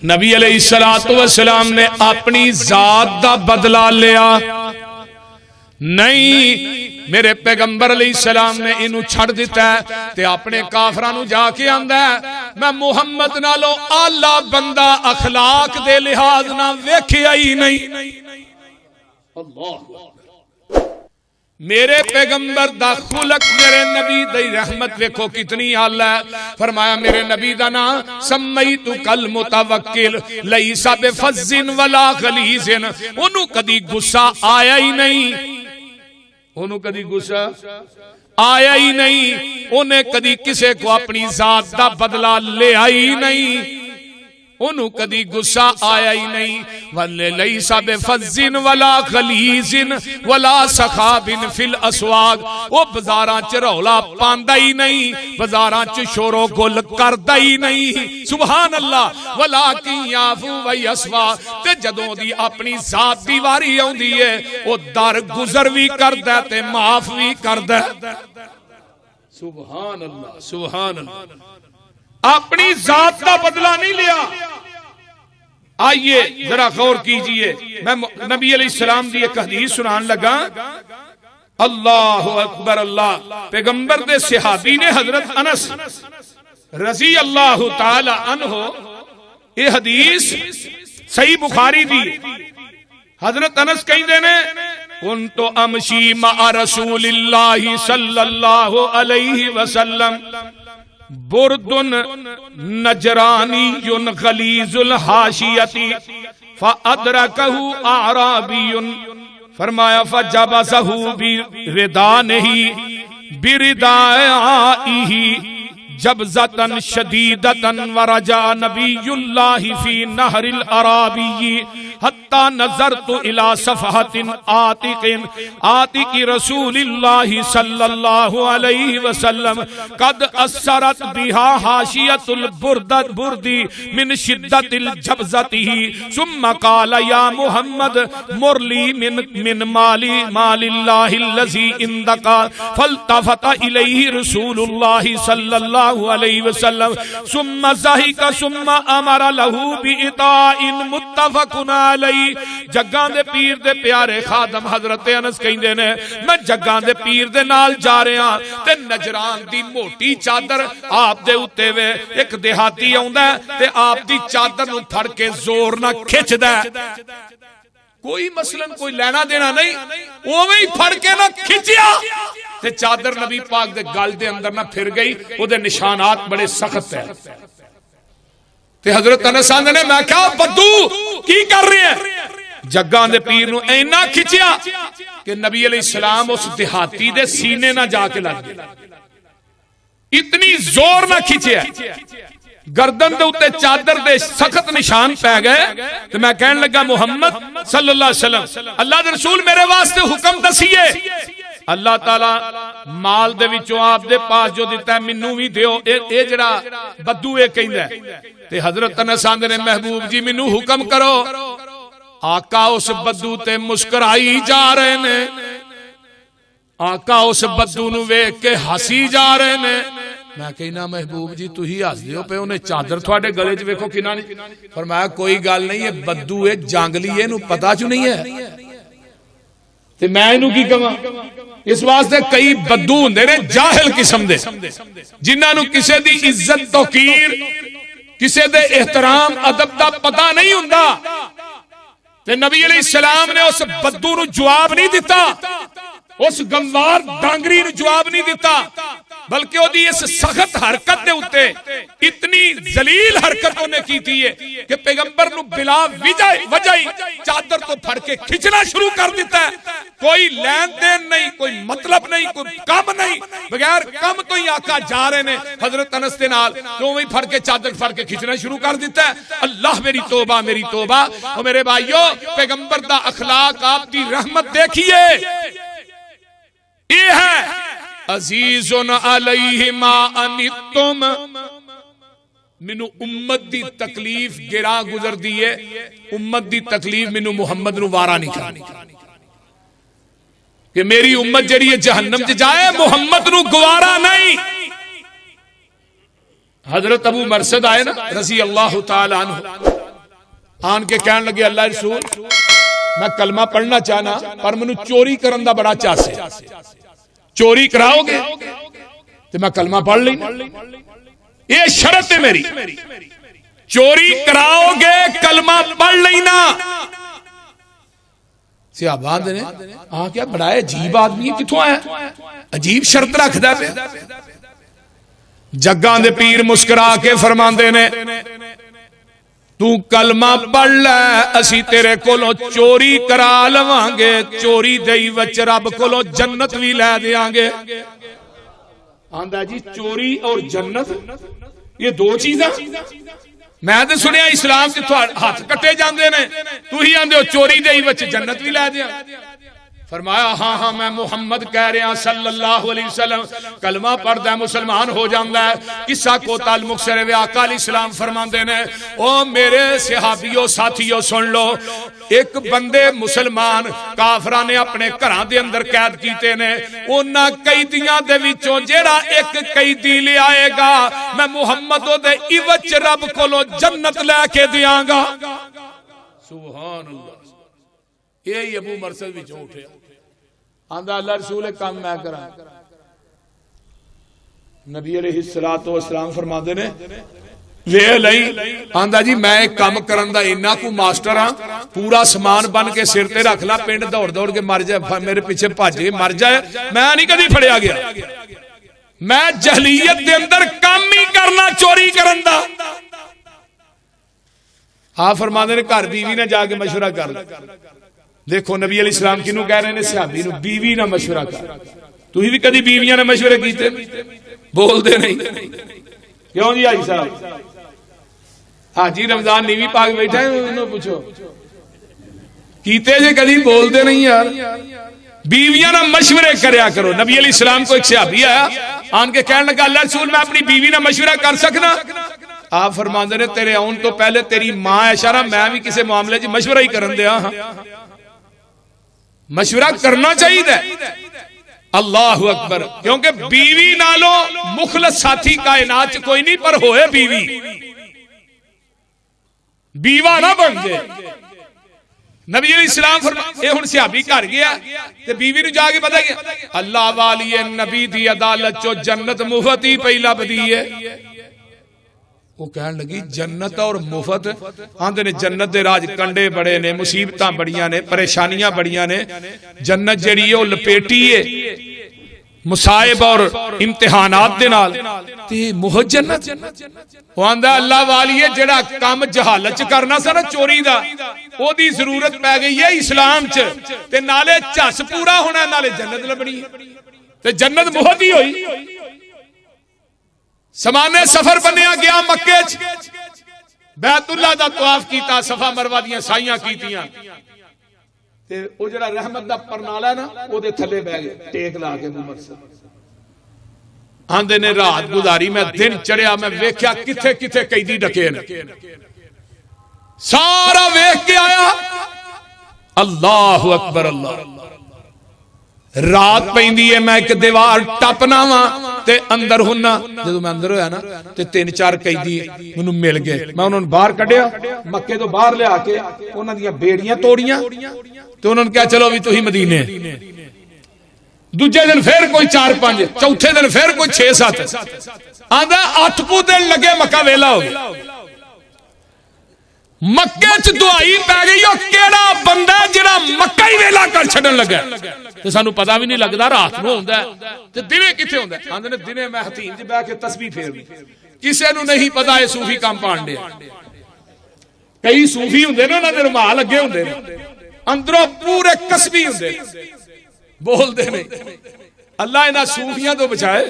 नबी अलैहिस्सलातु वस्सलाम ने अपनी जात दा बदला लिया नहीं, मेरे पैगंबर अलैहिस्सलाम ने इनू छड़ दिता है ते अपने काफरां नू जाके आंदा है मैं मुहम्मद नालों आला बंदा अखलाक दे लिहाज ना वेखिया ही नहीं। अल्लाह मेरे पैगंबर दा खुलक, मेरे नबी दी रहमत वेखो कितनी आला है। फरमाया मेरे नबी दा नाम सम्मैतु कल मुतवक्किल लैसा बिफज़्ज़िन वला गलीज़िन। ओनू कदी गुस्सा आया ही नहीं, ओनू कदी गुस्सा आया ही नहीं, ओने कदी किसे को अपनी जात दा बदला लिया ही नहीं, ओनू कदी गुस्सा आया ही नहीं। वल्ले लैसा बिफज़्ज़िन वला गलीज़िन वला सखाबिन फिल अस्वाक। ओ बाजारां च रौला पांदा ही नहीं, बाजारां च शोरो गुल करदा ही नहीं। सुभान अल्लाह। वलाकिन याफू व यसफा। ते जदों दी अपनी जात दी वारी आउंदी है ओ दर गुजर भी करदा ते माफ भी करदा। सुभान अल्लाह, सुभान अल्लाह। अपनी जात का बदला नहीं लिया। आइए जरा गौर कीजिए, मैं नबी अलैहिस्सलाम की एक हदीस सुनान लगा। अल्लाह अकबर। अल्लाह पैगंबर दे सहाबी ने हजरत अनस रजी अल्लाह ताला अन्हो, ये हदीस सही बुखारी दी। हजरत अनस कहते ने कुन्तु अमशी मा रसूलिल्लाहि सल्लल्लाहु अलैहि वसल्लम बुर्दुन नजरानीयुन गलीजुल हाशियती फअदरकहु आराबियुन। फरमाया फजबसहु बिरिदानिही बिरिदाइही जबजतन शदीदतन वरजा नबियुल्लाहि फी नहरिल अराबी हत्ता नज़रतु इला सफहतिन आतिकी रसूलिल्लाहि सल्लल्लाहु अलैहि वसल्लम कद असरत बिहा हाशियतुल बुर्दी मिन शिद्दतिल जबजतिही सुम्मा क़ाल या मुहम्मद मुरली मिन मालिल्लाहि लज़ी इंदका फल्तफत इलैहि रसूलुल्लाहि सल्लल्लाहु अलैहि वसल्लम सुम्मा ज़हिका सुम्मा अमरा लहू बिइताइन मुत्तफ़कुन अलैहि। जग्गां दे पीर दे प्यारे खादम हजरत अनस कहंदे ने मैं जग्गां दे पीर दे नाल जा रहा ते नजरान दी मोटी चादर आप दे उत्ते वे एक देहाती आउंदा ते आप दी चादर नूं फड़ के जोर नाल खिचदा। कोई मसलन कोई लेना देना नहीं, ओवें ही फड़ के ना खिंचिया ते चादर नबी पाक दे गल दे अंदर ना फिर गई। ओदे निशानात बड़े सख्त है। ते हजरत अनस आंदे ने मैं क्या बद्दू की कर रहे हैं? जग्गां दे पीर नूं इन्ना खिंचिया कि नबी अलैहिस्सलाम उस देहाती दे सीने ना जाके लग गया। इतनी जोर ना खिंचिया, गर्दन दे उत्ते चादर दे सख्त निशान पै गए। तो मैं कहने लगा मुहम्मद सल्लल्लाहु अलैहि वसल्लम अल्लाह दे रसूल मेरे वास्ते हुक्म दसिए। अल्लाह ताला माल दे विचों आप दे पास जो दिता है मैनू भी दियो। ए जड़ा बद्दू ए कहंदा ते हजरत अनस आंदे ने महबूब जी मैनू हुक्म करो। आका उस बद्दू ते मुस्कुराई जा रहे ने, आका उस बद्दू नू वेख के हसी जा रहे ने। मैं कहना महबूब जी तुही हसदे हो पे उन्हें चादर थोड़े गले च वेखो किना नहीं। फरमाया कोई गल नहीं है बद्दू है जंगली है इनू पता चू नहीं है ते मैं इनू की कहां। इस वास्ते कई बद्दू हुंदे ने जाहिल किस्म दे जिन्हां नू किसे दी इज्जत तौकीर किसे दे एहतराम अदब दा पता नहीं हुंदा। ते नबी अलैहिस्सलाम ने उस बद्दू नू जवाब नहीं दिता, उस गंवार डांगरी नू जवाब नहीं दिता, बल्कि ओदी इस सख्त हरकत दे उत्ते इतनी जलील हरकत उन्हें की थी है कि पैगंबर नू बिला वजह चादर को फड़ के खिंचना शुरू कर दिता है। कोई लेन देन नहीं, कोई मतलब नहीं, कोई कम नहीं, बगैर कम तो ही आका जा रहे ने हजरत अनस दे नाल तो वही फड़ के चादर फड़ के खिंचना शुरू कर दिता है। अल्लाह मेरी तौबा मेरी तौबा। और मेरे भाइयों पैगंबर दा अखलाक आपकी रहमत देखिए, ये है अजीजुन अलैहि मा अनितुम। मैनू उम्मत दी तकलीफ गिरा गुजर दी है, उम्मत दी तकलीफ मैनू मुहम्मद नू वारा नहीं करनी कि मेरी उम्मत जड़ी है जहन्नम च जाए, मुहम्मद नू गवारा नहीं। हजरत अबू मरसद आए ना रजी अल्लाह ताला अन्हु, आन के कहन लगे अल्लाह रसूल मैं कलमा पढ़ना चाहना पर मैनू चोरी करन दा बड़ा चास है, चोरी कराओगे तो मैं कलमा पढ़ लेना, ये शर्त है मेरी, चोरी कराओगे कलमा पढ़ लेना। सियाबा ने आ क्या बड़ा अजीब आदमी है, किथों आया, अजीब शर्त रखदा पे। जग्गां दे पीर मुस्कुरा के फरमांदे ने तू कलमा पढ़ लै असी तेरे कोलों चोरी करा लवांगे, चोरी दई विच रब कोलों जन्नत भी लै देंगे। आंदा जी चोरी और जन्नत ये दो चीज़ां, मैं तो सुनिया इस्लाम च हाथ कट्टे जाते ने, तू ही आंदे हो चोरी दई विच जन्नत भी लै दियां। फरमाया हाँ हाँ मैं मुहम्मद कह रहा सल्लल्लाहु अलैहि वसल्लम, कलमा पढ़दा मुसलमान हो जाता है। किस्सा को ताल्लुक से वे आका अलैहिस्सलाम फरमाते ने ओ मेरे सहाबियों साथियों सुन लो, एक बंदे मुसलमान काफरा ने अपने घरां दे अंदर कैद कीते ने, उन्हां कैदियां दे विचों जेड़ा एक कैदी ले आएगा मैं मुहम्मद ओदे इवच रब कोलों जन्नत लैके दियांगा। सुभान अल्लाह। यही अबू मरसद विचों उठिया, आंदा अल्लाह रसूल काम मैं करा। नबी अलैहिस्सलातु वस्सलाम फरमाते ने वे लई, आंदा जी मैं एक काम करन दा इन्ना को मास्टर हां, पूरा समान बन के सिर ते रख ला, पिंड दौड़ दौड़ के मर जाए, मेरे पीछे भज के मर जाए, मैं नहीं कदी फड़िया गया। मैं जहलीयत दे अंदर काम ही करना चोरी करन दा। हाँ फरमाते ने घर बीवी ने जाके मशवरा कर ला। देखो नबी अलैहि सलाम किनू कह रहे ने, सहाबी नू बीवी ना मशवरा कर। तुसीं भी कदी बीवियां ने मशवरे कीते? बोलते नहीं क्यों जी? हाजी साहब हाजी रमजान नीवी पाक बैठा है, उन्होंने पूछो कीते जे कदी? बोलते नहीं यार। बीवियां ना मशवरे करया करो। नबी अलैहि सलाम को एक सहाबी आया, आन के कहने लगा अल्लाह रसूल मैं अपनी बीवी ना मशवरा कर सकना? आप फरमाते ने तेरे आउन तो पहले तेरी मां ऐशा, मैं भी किसी मामले च मशवरा ही करन दिया हाँ। मशवरा करना चाहिए। अल्लाह अकबर। क्योंकि बीवी नालों मुखलस साथी कायनात च कोई नहीं, पर होए बीवी, बीवा ना बन जाए। नबी अलैहिस्सलाम फरमाते हुण सहाबी घर गया ते बीवी नूं जाके पता गया अल्लाह वाली नबी दी अदालत चो जन्नत मुफ्त ही पहला बदी है। वो कहन लगी जन्नत और मुफ्त, आंदे ने जन्नत दे राज कंडे बड़े ने, मुसीबतां बड़ियां ने, परेशानियां बड़ियां ने। जन्नत जेड़ी है लपेटी है मुसाइब और इम्तिहानात दे नाल, ते मुफ्त जन्नत। वो आंदा अल्लाह वाली है जेड़ा काम जहालत च करना सा ना चोरी दा, ओदी जरूरत पै गई है इस्लाम च, ते नाले झस पूरा होना, नाले जन्नत लभनी है, ते जन्नत मुफ्त ही होई। समाने सफर बनया गया मक्के च, बैतुल्लाह दा तवाफ कीता, सफा मरवा दियां साइयां कीतियां, ते ओ जेड़ा रहमत दा परनाला ना ओदे थल्ले बह गए टेक ला के। उमर से आंदे ने रात गुजारी, मैं दिन चढ़िया, मैं वेख्या किथे किथे कैदी डके ने, सारा वेख के आया। अल्लाह अकबर अल्लाह। रात पैंदी है, मैं एक दीवार टपना वा ते अंदर हुन्ना। जदों मैं अंदर होया ना ते 3-4 कैदी मैनू मिल गए, मैं उन्होंने बाहर कढ़िया, मक्के तो बाहर लिया के उन्हां दीयां बेड़ियां तोड़ियां ते उन्होंने कहा चलो भी तुसीं मदीने। दूजे दिन फिर कोई 4-5, चौथे दिन फिर कोई 6-7, आंदा 8 दिन लगे मक्का वेला हो गया। मक्के च दुआई पै गई, ओ केड़ा बंदा जिहड़ा मक्का ही वेला कर छड्डन लगा, ते सानू पता भी नहीं लगदा रात नूं हुंदा ते दिने किथे हुंदा। आंदे ने दिने मैं हथीन च बैठ के तस्बीह फेरनी, किसे नूं नहीं पता ये सूफी काम पाण दे। कई सूफी हुंदे ने, उन्हां दे रुमाल अगे हुंदे ने, अंदरों पूरे कसबी हुंदे ने, बोलदे नहीं। अल्लाह इन्हां सूफियां तो बचाए।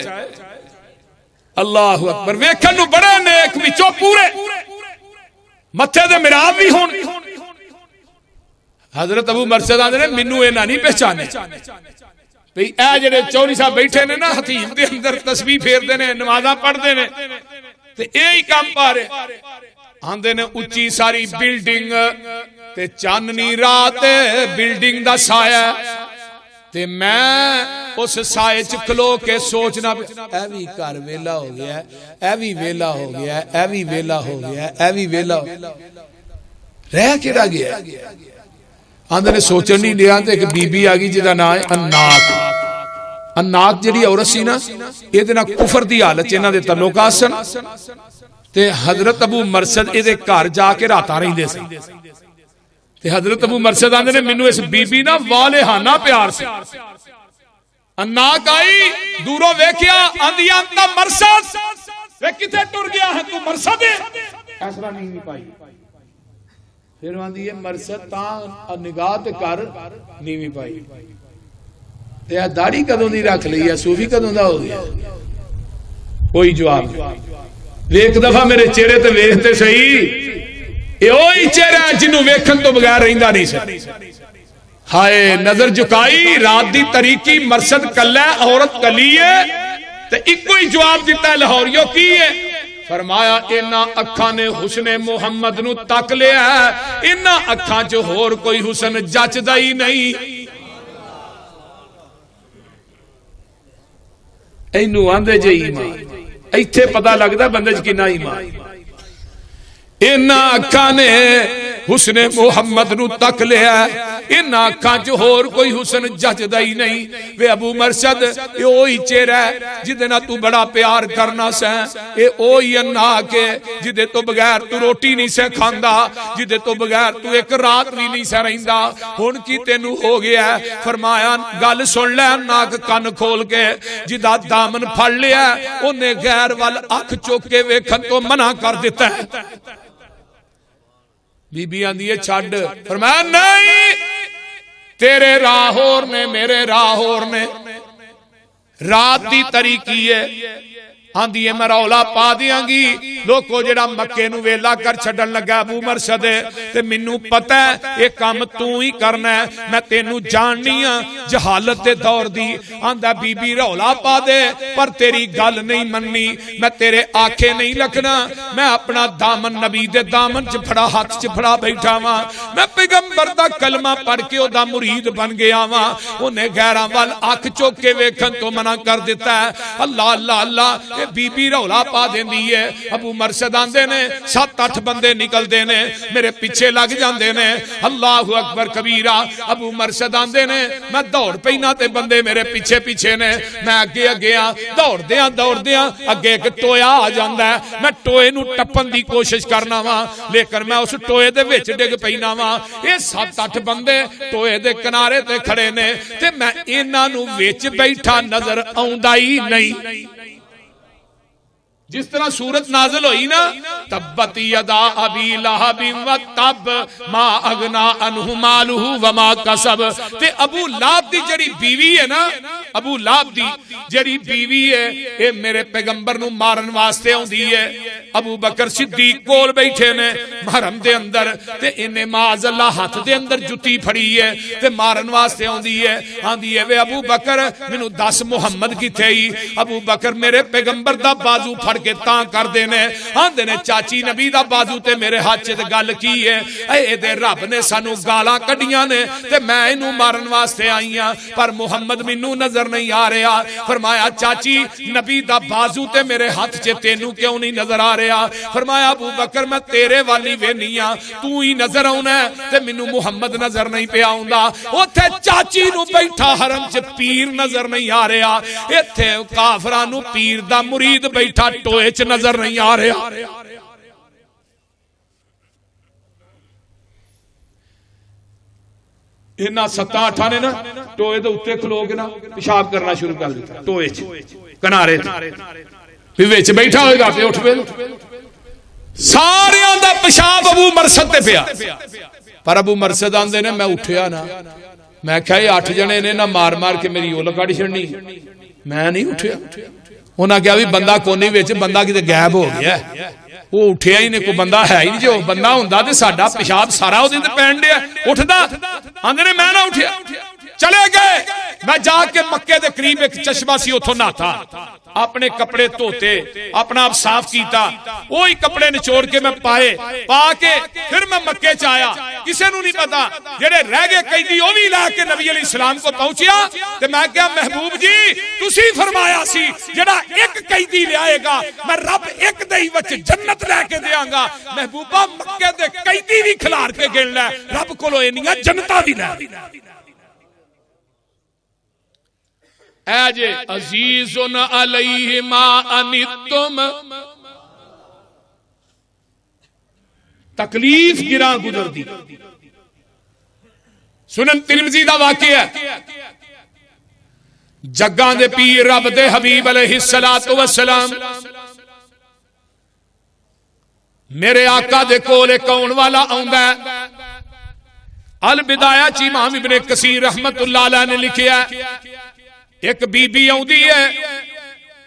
अल्लाह अकबर। वेखण नूं बड़े नेक विचों पूरे मथे दे मिराब भी होण। हजरत अबू मरसद आंदे ने मैनू इन्हां नहीं पहचाने भई ए जेड़े चौधरी साहब बैठे ने ना हथीम दे अंदर तस्बीह फेरदे ने, नमाज़ां पढ़दे ने, ते यही काम पा रहे। आंदे ने उच्ची सारी बिल्डिंग ते चाननी रात बिल्डिंग दा साया, ते मैं उस साए च खलो के सोचना ए भी घर वेला हो गया, ए भी वेला हो गया, ए भी वेला हो गया, ए भी वेला हो। रह केड़ा गया? आंदे ने सोचन नहीं दिया तो एक बीबी आ गई जिहदा नाम है अन्नाक। अन्नाक जिहड़ी औरत सी ना, इहदे नाल कुफर दी हालत इन्हां दे तल्लुकात सन ते हजरत अबू मरसद इहदे घर जाके रातां रहिंदे सी ते हजरत अबू मरसद आंदे ने मैनू इस बीबी ना वालेहाना प्यार सी। अन्नाक आई दूरों वेख्या, आंदी अंता मरसद वे किथे टुर गया है तू मरसद है? ऐसा नहीं पाई। फिर आंदी है मरसद ता निगाह ते कर नीवी पाई ते दाढ़ी कदों दी रख लई है, सूफी कदों दा हो गया? कोई जवाब नहीं। एक दफा मेरे चेहरे ते वेख ते सही, ये ओही चेहरा जिन्हों वेखन तो बगैर रहिंदा नहीं सी। हाय नजर झुकाई, रात दी तरीकी, मरसद कल्ला औरत कली है ते इको ही जवाब दिता लाहौरियो की है? फरमाया इन्हां अखां ने हुस्ने मुहम्मद नू तक लिया, इन्हां अखां च होर कोई हुसन जचदा ही नहीं। इनू आंदे जे ईमान। इत्थे पता लगदा बंदे च किन्ना ईमान। इन्हां अखां ने हुस्ने मुहम्मद नू तक लिया, इन्हां अखां च होर कोई हुसन जचदा ही नहीं। वे अबू मरसद ये ओही चेहरा है जिदे नाल तू बड़ा प्यार करना सै, ये ओही अन्नाक है जिदे तो बगैर तू रोटी नहीं सै खांदा, जिदे तो बगैर तू एक रात भी नहीं सै रहिंदा। हुण की तेनू हो गया? फरमाया गल सुन लै अन्नाक कन खोल के, जिदा दामन फड़ लिया उन्हें गैर वल अख चुक के वेखन तो मना कर दिता है। बीबी आंदी है छड्ड। फरमाया नहीं, तेरे राह होर ने मेरे राह होर ने, रात दी तरीकी है। आंदी है मैं रौला पा दियांगी, लोको जेड़ा मक्के नू वेला कर छड्डन लगा अबू मरसद ते मैनू पता है ये काम तू ही करना है, मैं तेनू जाननी हां जहालत दे दौर दी। आंदा बीबी रौला पा दे पर तेरी गल नहीं मननी, मैं तेरे आखे नहीं लगना, मैं अपना दामन नबी दे दामन च फड़ा, हाथ च फड़ा बैठा वां, मैं पैगंबर दा कलमा पढ़ के ओदा मुरीद बन गया वां। उन्हें गैरां वल अख चुक के वेखन तो मना कर दिता है। अल्लाह अल्लाह अल्लाह बीबी रौला पा देंदी है। अबू मरसद आंदे ने 7-8 बंदे निकलते ने मेरे पीछे लग जाते ने, अल्लाहु अकबर कबीरा। अबू मरसद आंदे ने मैं दौड़ पैना ते बंदे मेरे पीछे पीछे ने, मैं अगे अगे आ दौड़दे अगे एक टोया आ जाता है, मैं टोए नू टप्पन की कोशिश करना वा लेकिन मैं उस टोए दे विच डिग पैना वा। ये 7-8 बंदे टोए दे किनारे ते खड़े ने ते मैं इन्हां नू विच बैठा नजर आउंदा ही नहीं। जिस तरह सूरत नाज़िल हुई ना, तब्बत यदा अबी लहबिन व तब मा अगना अनहु मालुहु व मा कसब। ते अबू लाहब दी जड़ी बीवी है ना, अबू लाहब दी जड़ी बीवी है, ये मेरे पैगंबर नू मारन वास्ते आउंदी है। अबू बकर सिद्दीक कोल बैठे ने महरम दे अंदर ते इन्हें माज अल्लाह हाथ दे अंदर जुती फड़ी है ते मारन वास्ते आउंदी है। आंदी है वे अबू बकर मैनू दस मुहम्मद किथे ही? अबू बकर मेरे पैगंबर दा बाजू फड़ के तां कर देने, आंदे ने चाची नबी दा बाजू ते मेरे हाथ च गल की है, ए दे रब ने सानू गालां कड्डियां ने ते मैं इनू मारन वास्ते आई हां पर मुहम्मद मैनू नजर नहीं आ रहा। फरमाया चाची नबी दा बाजू ते मेरे हाथ च तेनू क्यों नहीं नजर आ रहा? फरमाया अबू बकर मैं तेरे वाली वेनी हां, तू ही नजर आउना ते मैनू मुहम्मद नजर नहीं पिया आउंदा। ओथे चाची नू बैठा हरम च पीर नजर नहीं आ रहा, इत्थे काफरां नू पीर दा मुरीद बैठा टोए च नजर नहीं आ रहा। इन्हां 7-8 ने ना टोए दे उत्ते खलो के ना पेशाब करना शुरू कर दिता टोए च किनारे भी विच बैठा होएगा ते उठ पे सारियां दा पेशाब अबू मरसद ते पिया। पर अबू मरसद आंदे ने मैं उठिया ना, मैं क्या 8 जने ने ना मार मार के मेरी ओल कढ़ छड़नी, मैं नहीं उठिया। उन्हें क्या भी बंदा कोने विच बंदा किते गायब हो गया, वो उठिया ही नहीं, कोई बंदा है ही नहीं। जो बंदा हुंदा ते साडा पेशाब सारा उहदे ते पैण दिया उठदा। आंदे ने मैं ना उठिया, चले गए। मैं जाके मक्के दे करीब एक चश्मा सी उथों नहाता, अपने कपड़े धोते, अपना आप साफ किया, वही कपड़े निचोड़ के मैं पाए, पा के फिर मैं मक्के च आया। किसी नूं नहीं पता। जेड़े रह गए कैदी वो भी लैके नबी अलैहि सलाम को पहुंचिया ते मैं क्या महबूब जी तुसी फरमाया सी जेड़ा एक कैदी लियाएगा मैं रब एक दे विच जन्नत लैके देंगा। महबूबा मक्के दे कैदी भी खिलार के गिन लै, रब कोलों इन्नियां जन्नतां भी लै। ऐजे अजीजुन अलैहि मा अनितुम, तकलीफ गिरा गुजर दी। सुनन तिरमिज़ी दा वाक़या है, जग्गां दे पीर रब दे हबीब अलैहिस्सलातु वस्सलाम मेरे आका दे कोल एक आउण वाला आउंदा है। अल बिदाया च इमाम इब्ने कसीर रहमतुल्लाह अलैह ने लिखिया एक बीबी आउंदी है,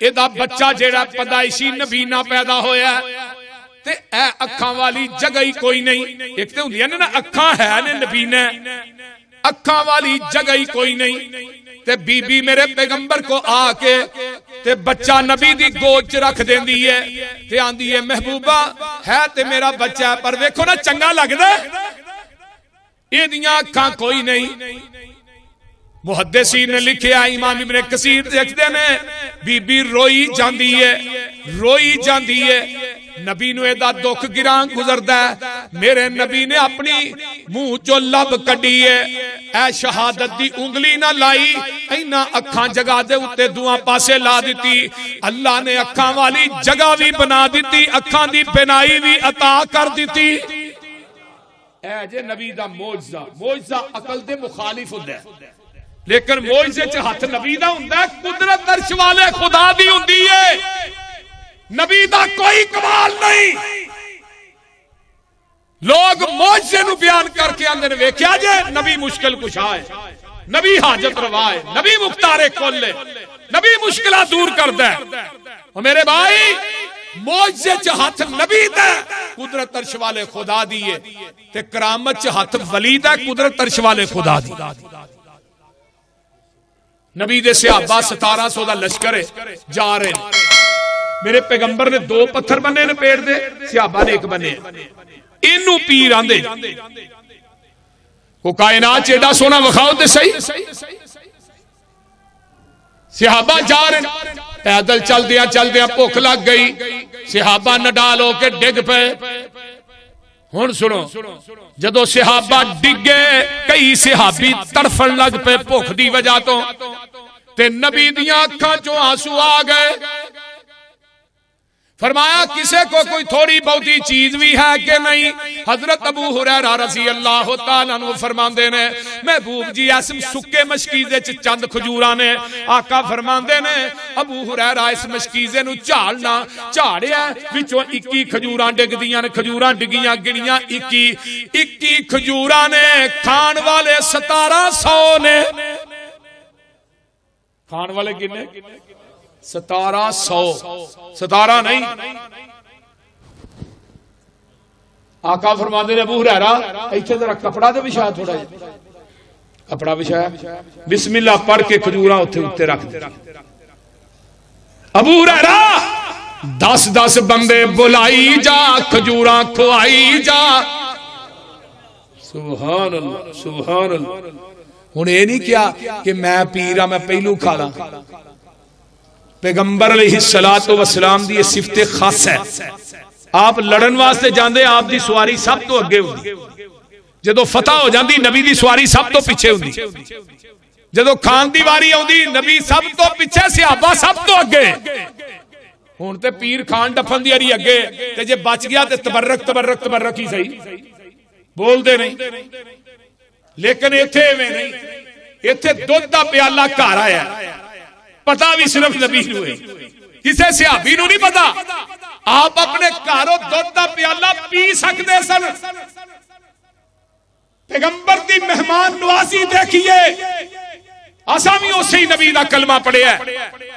एदा बच्चा जेड़ा पैदाइशी नबीना पैदा होया ते ए अखां वाली जगह ही कोई नहीं। एक तो हुंदियां ने ना अखां है ने नबीना, अखां वाली जगह ही कोई नहीं। ते बीबी मेरे पैगंबर को आके ते बच्चा नबी दी गोद च रख देंदी है ते आंदी है महबूबा है ते मेरा बच्चा पर वेखो ना चंगा लगदा एदियां अखां कोई नहीं। मुहद्दिसीन ने लिखिया इमाम इब्ने कसीर लिखदे ने बीबी रोई जांदी है, रोई जांदी है। नबी नूं एदा दुख गिरां गुजरदा है। मेरे नबी ने अपनी मुंह चो लब कड्डी है, ऐ शहादत दी उंगली ना लाई, इन्हां अखां जगह दे उत्ते दुआ पासे ला दिती। अल्लाह ने अखां वाली जगह भी बना दिती, अखां दी बिनाई भी अता कर दिती। ऐ जे नबी दा मौजज़ा, मौजज़ा अकल दे मुखालिफ हुंदा है, लेकिन मौजज़े च हथ नबी दा हुंदा है, कुदरत अर्श वाले खुदा दी हुंदी है। नबी दा कोई कमाल नहीं। लोग मौजज़े नूं बयान करके आंदे ने वेख्या जे नबी मुश्किल कुशा है, नबी हाजत रवा है, नबी मुख्तारे कुल है, नबी मुश्किलां दूर करदा है। और मेरे भाई मौजज़े च हथ नबी दा, कुदरत अर्श वाले खुदा दी है, ते करामत च हथ वली दा, कुदरत अर्श वाले खुदा दी। नबी दे सहाबा 1700 दा लश्कर है जा रहे हैं। मेरे पैगंबर ने 2 पत्थर बने ने पेड़ दे, सहाबा ने 1 बने। इनू पीर आंदे को कायनात एडा सोना विखाओ ते सही। सहाबा जा रहे पैदल चलदियां चलदियां भुख लग गई, सहाबा नडाल होके डिग पे। हुण सुनो, जदों सहाबा डिगे कई सहाबी तड़फण लग पे भुख दी वजह तो, ते नबी दियां अखां चों आंसू आ गए। फरमाया किसे को कोई थोड़ी बहुती चीज भी है कि नहीं। हजरत अबू हुरैरा रज़ी अल्लाह तआला अन्हु फरमांदे ने महबूब जी इस सुक्के मशकीजे च चंद खजूरां ने। आका फरमांदे ने अबू हुरैरा इस मशकीजे नु झाड़ना, झाड़िया विचों 21 खजूरां डिगदियां ने, खजूरां डिगियां गिणियां 21 खजूरां ने। खान वाले 1700 ने, खान वाले किन्ने 1700, 17 नहीं। आका फरमाते ने अबू हुरैरा इत्थे जरा कपड़ा ते विछा, थोड़ा कपड़ा विछाया, बिस्मिल्लाह पढ़ के खजूरां उत्थे उत्ते रख दे। अबू हुरैरा 10-10 बंदे बुलाई जा, खजूरां खुआई जा। सुभान अल्लाह, सुभान अल्लाह। हुण ये नहीं क्या कि मैं पीर मैं पहलू खा ला। पैगंबर अलैहिस्सलातु वस्सलाम दी सिफते खास है। आप लड़न वास्ते जांदे, आप दी सवारी सब तो अगे हुंदी। जदों फतह हो जांदी नबी दी सवारी सब तो पिछे हुंदी। जदों खान दी वारी आउंदी नबी सब तो पिछे, सहाबा सब तो अगे। हुण ते पीर खान डफन दी अरी अगे, ते जे बच गया ते तबर्रक तबर्रक तबर्रक ही सही बोलदे नहीं। लेकिन इत्थे एवें नहीं, इत्थे दुध दा प्याला घर आया, पता भी सिर्फ नबी नूं है, किसी सहाबी नूं नहीं पता। आप अपने घरों दुध दा प्याला पी सकते सन। पैगंबर दी मेहमान नवाजी देखिए, असा भी उसे ही नबी दा कलमा पढ़िया,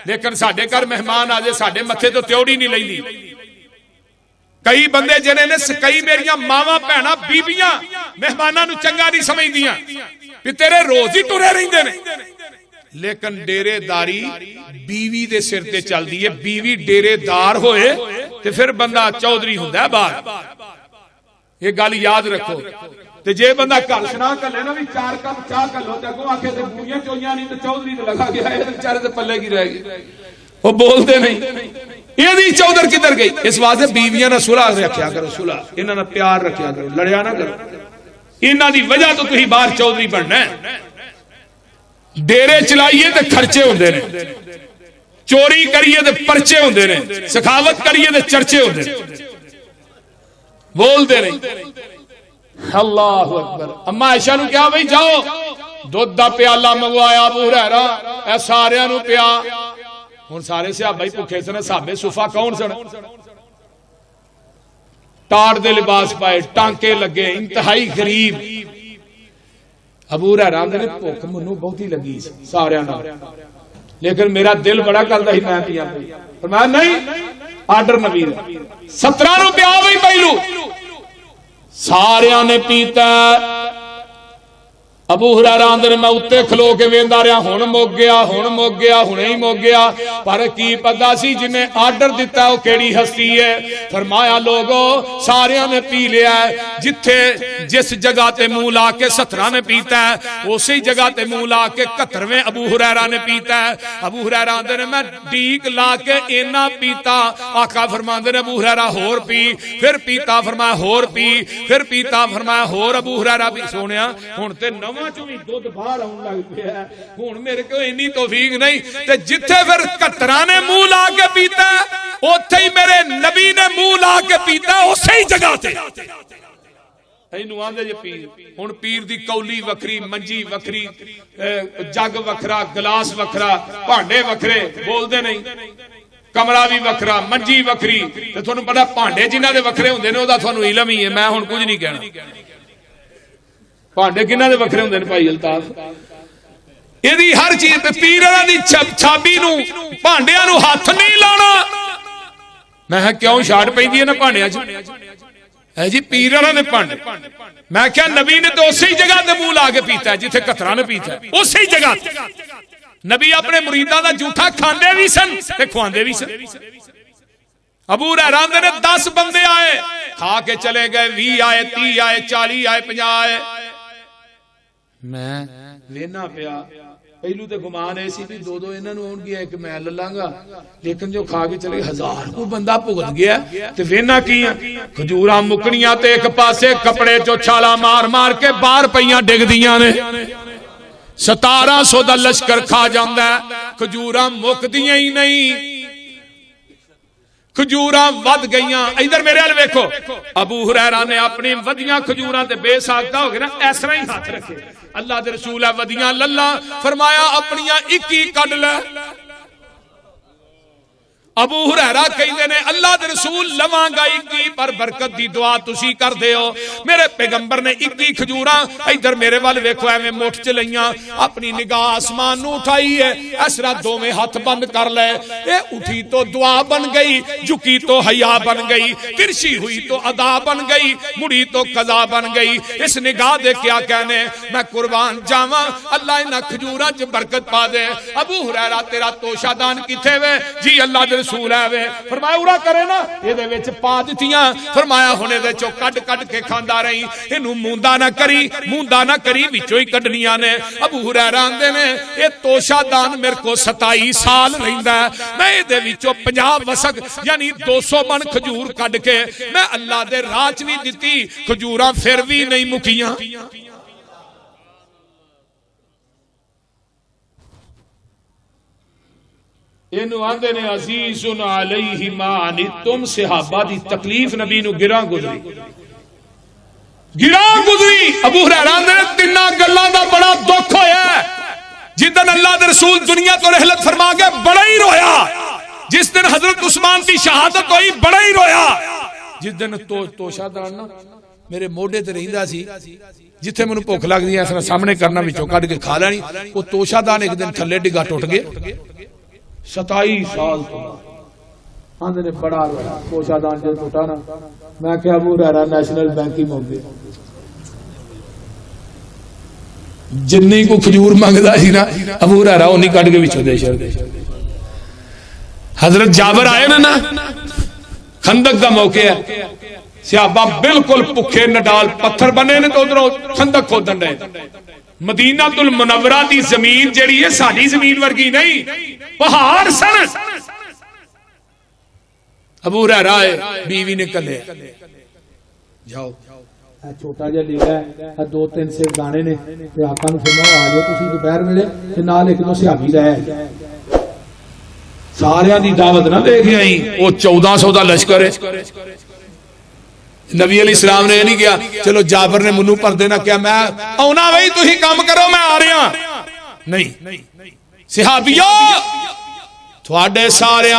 लेकिन साडे घर मेहमान आ जाए साडे मथे तो त्योड़ी नहीं लैंदी। कई बंदे जिन्हें ने, कई मेरिया मावां भैणां बीबियां मेहमानां नूं चंगा नहीं समझदियां भी तेरे रोज ही टुरे रहिंदे ने, लेकिन डेरेदारी बीवी दे सिर ते चलदी है। बीवी डेरेदार होए ते फिर बंदा चौधरी हुंदा है बाहर। ये गल याद रखो। ते जे बंदा घर सुना कले ना भी 4 कप चाह कलो ते अगों आखे ते बूढ़ियां चोइयां नहीं ते चौधरी ते लगा गया, ये बेचारे ते पल्ले की रह गई, वो बोलते नहीं। ये चौधर किधर गई? इस वास्ते बीवियां ना सुलह रखा करो, सुलह इन्हां नाल प्यार रखा करो, लड़िया ना करो। इन्हां दी वजह तो तुसीं बाहर चौधरी बनना है। डेरे चलाइए तो खर्चे होंदे ने, चोरी करिए तो परचे होंदे ने, सखावत करिए तो चर्चे होंदे ने, बोलते नहीं। अल्लाह अकबर। अम्मा आयशा नूं क्या भाई जाओ दुध दा प्याला मंगवाया अबू हुरैरा, ए सारियां नूं पिया। हुण सारे सहाबा ही भुखे सन, सहाबे सुफा कौन सन? टाट दे लिबास पाए, टांके लगे, इंतहाई गरीब। अबू हुरैरा आंदे ने भुख मैनूं बहुती लगी सारियां नाल, लेकिन मेरा दिल बड़ा करदा ही मैं पिया। फरमाया नहीं, आर्डर नबी दा 17 नूं पिया बई पहलू। सारियां ने पीता। अबू हुरैरा आंदे ने मैं उत्ते खलो के वेंदा रहा, हुण मुक गया, हुण मुक गया, हुणे ही मुक गया। पर की पता सी जिन्हें आर्डर दिता वो केड़ी हस्ती है। फरमाया लोगो सारियां ने पी लिया है, जिथे जिस जगह ते मुंह ला के 17 ने पीता है उसी जगह ते मुंह ला के 71वें अबू हुरैरा ने पीता है। अबू हुरैरा आंदे ने मैं डीक ला के इना पीता। आका फरमांदे ने अबू हुरैरा होर पी, फिर पीता, फरमाया होर पी, फिर पीता, फरमाया होर। अबू हुरैरा भी सोनिया हुण ते नवां चों भी दुध बाहर आउण लग पिया, हुण मेरे को इन्नी तौफीक नहीं। ते जिथे फिर 71 ने मुंह ला के पीता उत्थे ही मेरे नबी ने मुंह ला के पीता, उसे ही जगह ते। इहनूं आंदे जे पीर। हुण पीर दी कौली वखरी, मंजी वखरी, जग वखरा, गिलास वखरा, भांडे वखरे, बोलदे नहीं। कमरा भी वखरा, मंजी वखरी। ते तुहानूं पता भांडे जिन्हां दे वखरे हुंदे ने ओहदा तुहानूं इलम ही है, मैं हुण कुछ नहीं कहना। भांडे किन्हां दे वखरे हुंदे ने भाई अल्ताफ? इहदी हर चीज ते पीरां दी छाबी नूं भांडियां नूं हथ नहीं लाना। मैं क्यों छाड़ पैंदी है ना भांडियां च? है जी पीरां दे भांडे। मैं क्या नबी ने तो उसी जगह ते मुंह ला के पीता है जिथे 71 ने पीता है, उसी जगह। नबी अपने मुरीदां दा जूठा खांदे भी सन ते खुआंदे भी सन। अबू हुरैरा आंदे ने 10 बंदे आए, खा के चले गए, 20 आए, 30 आए, 40 आए, 50 आए। मैं वेना पिया, पहलू तो गुमान ऐ सी भी 2-2 इन्हां नूं आउणगे, एक मैं ललांगा, लेकिन जो खा के चले 1000 को बंदा भुगत गया। ते वेना की खजूरां मुकणियां ते एक पासे कपड़े चो छाला मार मार के बाहर पईयां डिगदियां ने। 1700 दा लश्कर खा जांदा, खजूरां मुकदियां ही नहीं, खजूरां वध गईयां। इधर मेरे हाल वेखो, अबू हुरैरा ने अपनी वधियां खजूरां ते बेसाख्ता हो गए ना, इस तरह ही हाथ रखे। अल्लाह दे रसूल है वधियां लल्ला, फरमाया अपनियां 21 कढ ले। अबू हुरैरा कहते ने अल्लाह दे रसूल लवांगा 21, पर बरकत दी दुआ तुसी कर दे हो। मेरे पैगंबर ने 21 खजूरां इधर मेरे वाल वेखो एवें मुठ च लईयां, अपनी निगाह आसमान नूं उठाई है, इसरा दोवें हाथ बंद कर ले। ए उठी तो दुआ बन गई, झुकी तो हया बन गई, तिरछी हुई तो अदा बन गई, मुड़ी तो कज़ा बन गई। इस निगाह दे क्या कहने, मैं कुर्बान जावां, अल्लाह इन्हां खजूरां च बरकत पा दे। अबू हुरैरा तेरा तोशादान किथे वे? जी अल्लाह दे रसूल है वे। फरमाया उरा करे ना, इहदे विच पा दित्तियां। फरमाया हुण इहदे चों कढ कढ के खांदा रही, इहनूं मूंदा ना करी, विचों ही कढणियां ने। अबू हुरैरा आंदे ने ये तोशादान मेरे को 27 साल रहिंदा है, मैं इहदे विचों 50 वसक यानी 200 मन खजूर कढ के मैं अल्लाह दे राह च भी दित्ती, खजूरां फिर भी नहीं मुकियां। इनू आंदे ने अजीजुन अलैहि मा अनितुम, सहाबा दी तकलीफ नबी नू गिरां गुजरी। अबू हुरैरा आंदे ने 3 गल्लां दा बड़ा दुख होया। जिदन अल्लाह दे रसूल दुनिया तो रहलत फरमा के बड़ा ही रोया, जिस दिन हजरत उस्मान की शहादत हुई बड़ा ही रोया। जिस दिन तोशादान ना मेरे मोढे ते रहिंदा सी, जिथे मैनूं भुख लगदी है इस सामने करना, विचों कढ के खा लैनी। वो तोशादान एक दिन थल्ले डिगा टुट गया। 27 साल तो आंदे ने बड़ा रोया तोशादान जो टूटा ना। मैं क्या अबू हुरैरा नेशनल बैंक ही मुक गया। जिन्नी को खजूर मंगदा सी ना अबू हुरैरा उन्नी कढ के विचों दे छड़दे। हजरत जाबर आए ना खंदक का मौके है, सहाबा बिल्कुल भुखे नडाल पत्थर बने ने तो उधरों खंदक खोदन डे। मदीनातुल मुनव्वरा दी जमीन जेड़ी है साडी जमीन वर्गी नहीं, पहाड़ सन। अबू हुरैरा बीवी ने कले जाओ छोटा जिहा लीड़ा है, 2-3 सेब दाने ने ते आका नूं फरमाओ आ जाओ तुसीं दोपहर वेले ते नाल एक दो सहाबी लै आए। सारियां दी दावत ना दे के आई, वो 1400 दा लश्कर है। नबी अली सलाम ने नहीं किया चलो जाबर ने मुन्नू पर देना क्या मैं आना भाई तुसीं काम करो मैं आ रहा नहीं। सहाबियों थोड़े सारे